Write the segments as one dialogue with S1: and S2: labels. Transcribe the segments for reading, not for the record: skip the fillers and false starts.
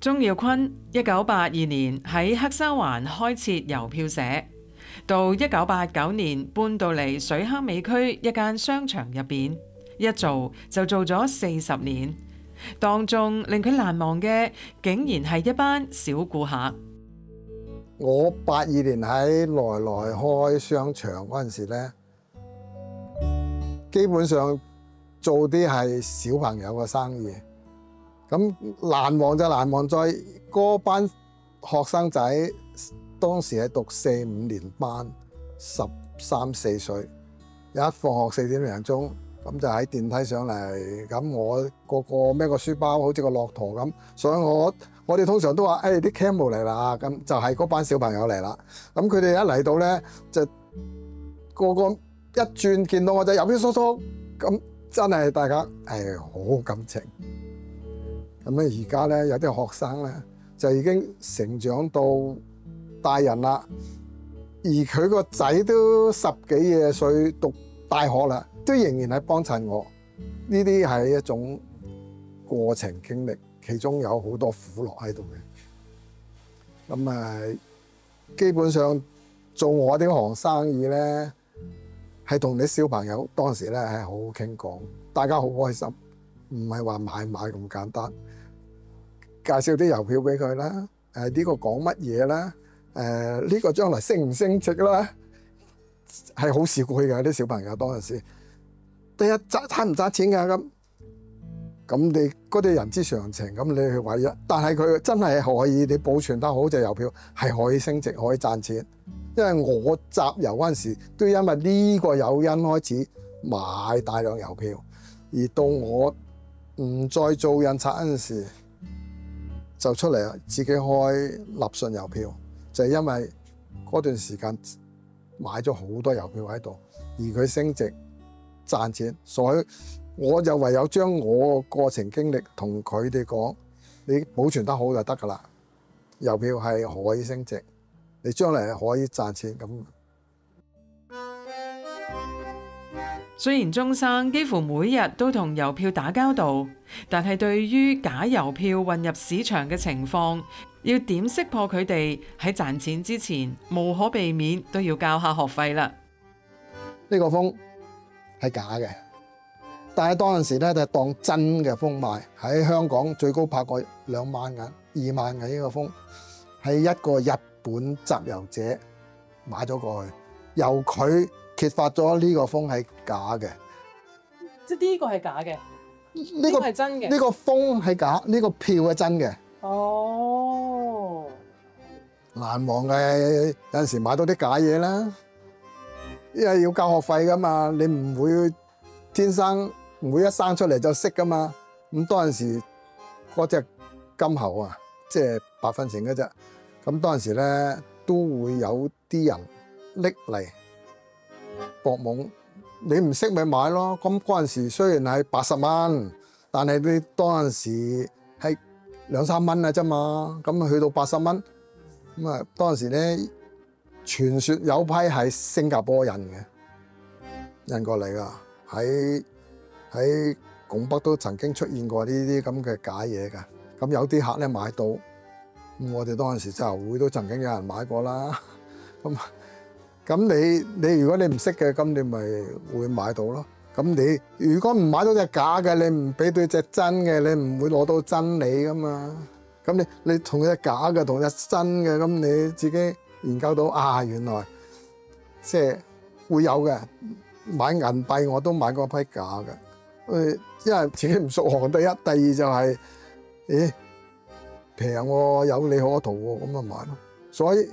S1: 鍾耀坤1982年喺黑沙環開設郵票社，到1989年搬到嚟水坑尾區一間商場入邊，一做就做咗40年。當中令佢難忘嘅，竟然係一班小顧客。
S2: 我82年喺來來開商場嗰陣時咧，基本上做啲係小朋友嘅生意。咁難忘就難忘在嗰班學生仔，當時係讀4、5年班，13、14歲，一放學4點零鐘，咁就喺電梯上嚟。咁我個個孭個書包，好似個駱駝咁，所以我哋通常都話：誒啲 camel 嚟啦，咁就係嗰班小朋友嚟啦。咁佢哋一嚟到咧，就個個一轉見到我就郵票叔叔，咁真係大家係好感情。咁咧而家咧有啲學生咧就已經成長到大人啦，而佢個仔都10幾廿歲讀大學啦，都仍然係幫襯我。呢啲係一種過程經歷，其中有好多苦樂喺度嘅。咁基本上做我呢行生意咧，係同啲小朋友當時咧係好好傾講，大家好開心，唔係話買賣咁簡單。介紹啲郵票俾佢啦，呢個講乜嘢啦？呢個將來升唔升值啦？係好視佢嘅啲小朋友當陣時。第一賺唔賺錢㗎？咁你嗰啲人之常情，咁你去為咗，但係佢真係可以，你保存得好隻郵票係可以升值，可以賺錢。因為我集郵嗰陣時，都因為呢個誘因開始買大量郵票，而到我唔再做印刷嗰陣時，就出嚟自己開立信郵票，就係因為嗰段時間買咗好多郵票喺度，而佢升值賺錢，所以我就唯有將我個過程經歷同佢哋講，你保存得好就得㗎啦。郵票係可以升值，你將來係可以賺錢咁。
S1: 雖然鍾生幾乎每日都同郵票打交道，但係對於假郵票混入市場嘅情況，要點識破佢哋，喺賺錢之前，無可避免都要交下學費啦。
S2: 呢個封係假嘅，但係當陣時咧就係當真嘅封賣。喺香港最高拍過2萬銀、2萬銀呢個封，係一個日本集郵者買咗過去，由佢揭發咗呢個封係假嘅。
S1: 即係呢個係假嘅，
S2: 呢個
S1: 係真嘅。
S2: 呢個封係假，呢個票係真嘅。
S1: 哦，
S2: 難忘嘅，有陣時買到啲假嘢啦，因為要交學費噶嘛，你唔會天生唔會一生出嚟就識噶嘛。咁當陣時嗰隻金猴啊，即係8分錢嗰隻，咁當陣時咧都會有啲人拎嚟博懵，你唔識咪買咯。咁嗰陣時雖然係80蚊，但係你當陣時係2、3蚊啊啫嘛。咁去到80蚊，咁啊當陣時咧傳說有批係新加坡人嘅印過嚟噶，喺拱北都曾經出現過呢啲咁嘅假嘢噶。咁有啲客咧買到，咁我哋當陣時集郵會都曾經有人買過啦。咁你如果你唔識嘅，咁你咪會買到咯。咁你如果唔買到隻假嘅，你唔俾對隻真嘅，你唔會攞到真理噶嘛。咁你同隻假嘅同隻真嘅，咁你自己研究到啊，原來即係會有嘅。買銀幣我都買過批假嘅，因為自己唔熟行，第一，第二就係平喎，有利可圖喎，咁咪買咯。所以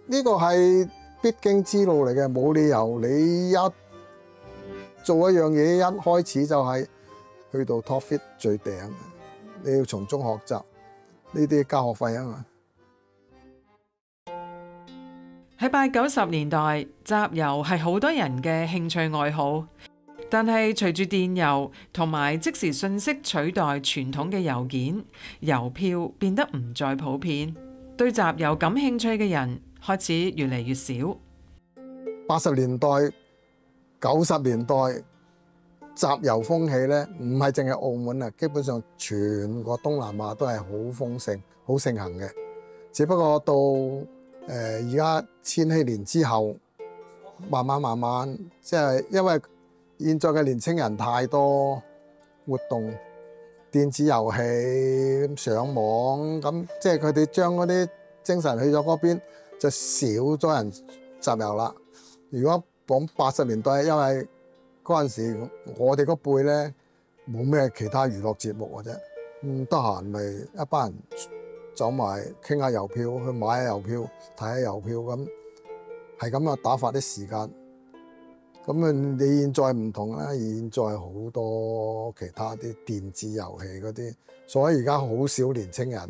S2: 呢個係必經之路嚟嘅，冇理由你一做一樣嘢一開始就係去到 top fit 最頂，你要從中學習呢啲交學費啊嘛。
S1: 喺80、90年代，集郵係好多人嘅興趣愛好，但係隨住電郵同埋即時信息取代傳統嘅郵件，郵票變得唔再普遍，對集郵感興趣嘅人開始越嚟越少。
S2: 80年代、90年代集郵風氣咧，唔係淨係澳門啊，基本上全個東南亞都係好豐盛、好盛行嘅。只不過到而家千禧年之後，慢慢，即係因為現在嘅年青人太多活動，電子遊戲、上網，咁即係佢哋將嗰啲精神去咗嗰邊，就少咗人集郵啦。如果講80年代，因為嗰陣時我哋嗰輩咧冇咩其他娛樂節目嘅啫，得閒咪一班人走埋傾下郵票，去買下郵票，睇下郵票，咁係咁啊打發啲時間。咁啊，你現在唔同啦，現在好多其他啲電子遊戲嗰啲，所以而家好少年青人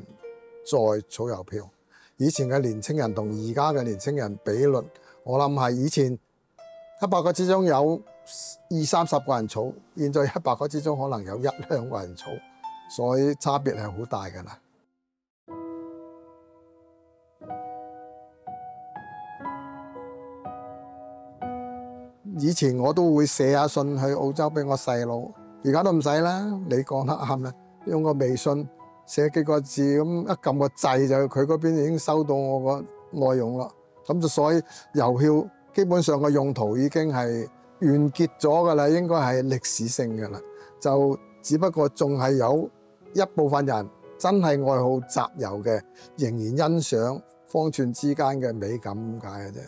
S2: 再儲郵票。以前嘅年青人同而家嘅年青人比率，我諗係以前100個之中有20-30個人儲，現在100個之中可能有1-2個人儲，所以差別係好大㗎啦。以前我都會寫下信去澳洲俾我細佬，而家都唔使啦。你講得啱啦，用個微信寫幾個字，咁一撳個掣就佢嗰邊已經收到我個內容啦。咁就所以郵票基本上個用途已經係完結咗噶啦，應該係歷史性噶啦。就只不過仲係有一部分人真係愛好集郵嘅，仍然欣賞方寸之間嘅美感咁解嘅啫。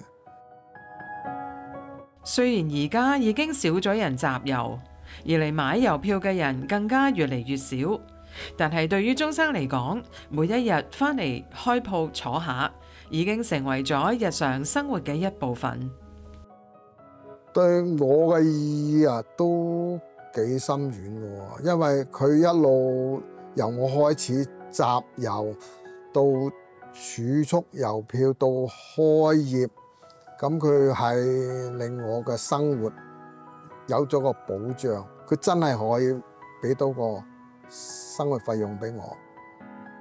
S1: 雖然而家已經少咗人集郵，而嚟買郵票嘅人更加越嚟越少，但係對於鐘生嚟講，每一日返嚟開鋪坐下，已經成為咗日常生活嘅一部分。
S2: 對我嘅意義都幾深遠嘅，因為佢一路由我開始集郵到儲蓄郵票到開業，咁佢係令我嘅生活有咗個保障，佢真係可以俾到個生活費用俾我，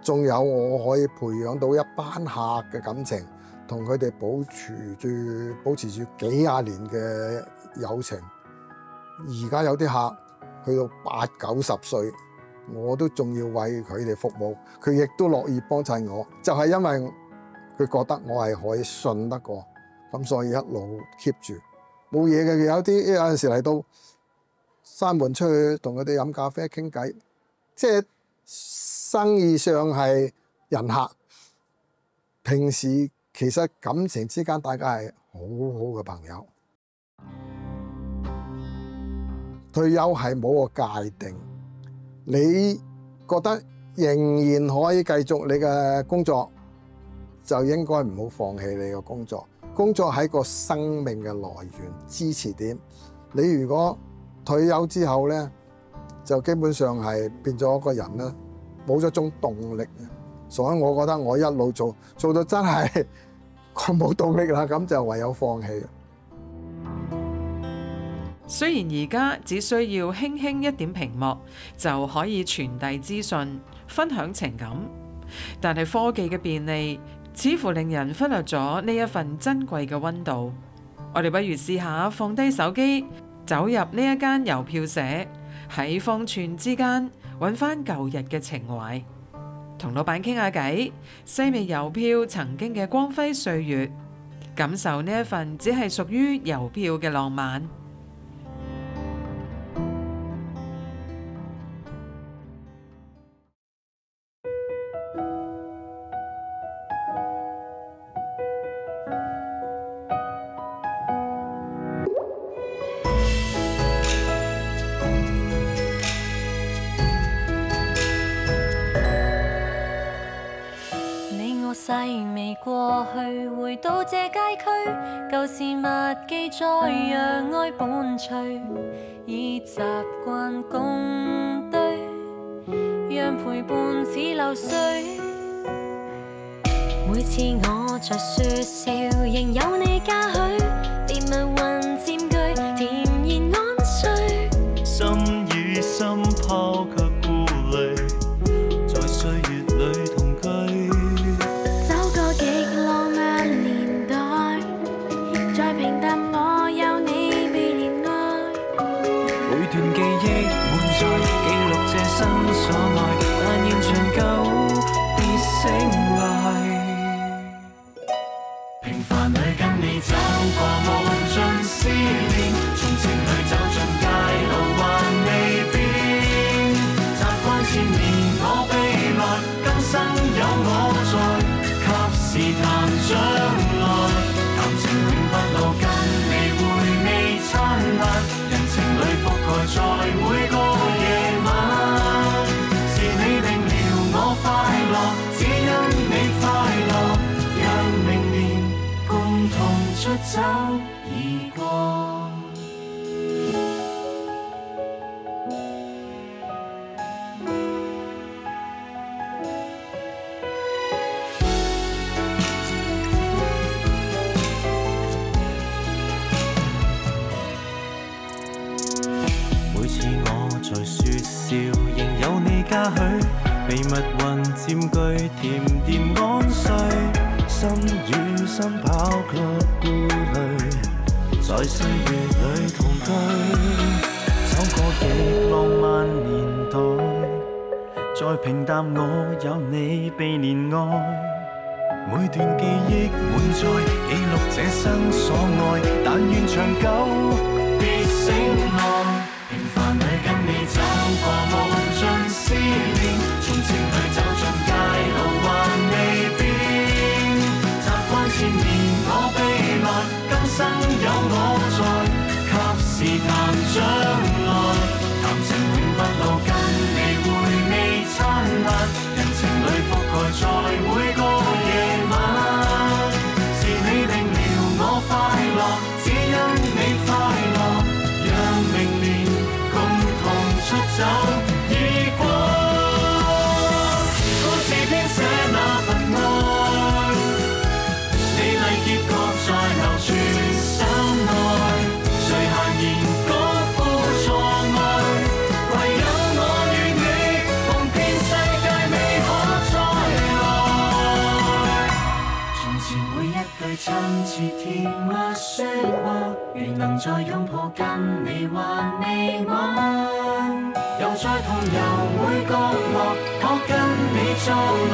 S2: 仲有我可以培養到一班客嘅感情，同佢哋保持住幾廿年嘅友情。而家有啲客去到80-90歲，我都仲要為佢哋服務，佢亦都樂意幫襯我，就係因為佢覺得我係可以信得過。咁所以一路 keep 住冇嘢嘅，有陣時嚟到閂門出去同佢哋飲咖啡傾偈，即係生意上係人客，平時其實感情之間大家係好好嘅朋友。退休係冇個界定，你覺得仍然可以繼續你嘅工作，就應該唔好放棄你嘅工作。工作係個生命嘅來源、支持點。你如果退休之後咧，就基本上係變咗個人咧，冇咗種動力。所以我覺得我一路做到真係我冇動力啦，咁就唯有放棄。
S1: 雖然而家只需要輕輕一點屏幕就可以傳遞資訊、分享情感，但係科技嘅便利似乎令人忽略咗呢一份珍貴嘅溫度。我哋不如試下放低手機，走入呢一間郵票社，喺方寸之間揾翻舊日嘅情懷，同老闆傾下偈，細味郵票曾經嘅光輝歲月，感受呢一份只係屬於郵票嘅浪漫。
S3: 細味過去，回到這街區，舊事物記載，讓愛伴隨，已習慣共對，讓陪伴似流水。每次我在說笑，仍有你嘉許，連密雲佔據，甜言安睡，
S4: 心與心拋卻顧慮，在歲月裏同居。
S3: 走過極浪漫年代，在平淡我有你被憐愛。
S4: 每段記憶滿載，記錄這生所愛，但願長久。醒來。平凡裏跟你走過無盡思念，從情侶走進街路還未變，習慣纏綿我臂來，今生有我在，及時談將來，談情永不老，跟你回味燦爛，人情裏覆蓋在每個夜晚，是你令了我快樂，只因你快樂，讓明年共同出走而過。每次我在説笑，仍有你嘉許，秘密雲佔據，甜甜安睡，心與心跑卻顧慮，在歲月裏同居，走過極浪漫年代，再平淡我有你被憐愛，每段記憶滿載，記錄這生所愛，但願長久別醒來。平凡裏跟你走過無盡思念，從情侶走進街路還未變，習慣纏綿我臂來，今生有我在，及時談將來，談情永不老，跟你回味燦爛，人情裏覆蓋在每個夜晚，是你令了我快樂，只因你快樂，讓明年出走已過，故事編寫那份愛，你麗結局在流傳心內，誰閒言高呼錯愛，唯有我與你共遍世界未可再來。從前每一句親切甜蜜説話，如能再擁抱跟你還未晚，又再同遊每角落，可跟你作樂。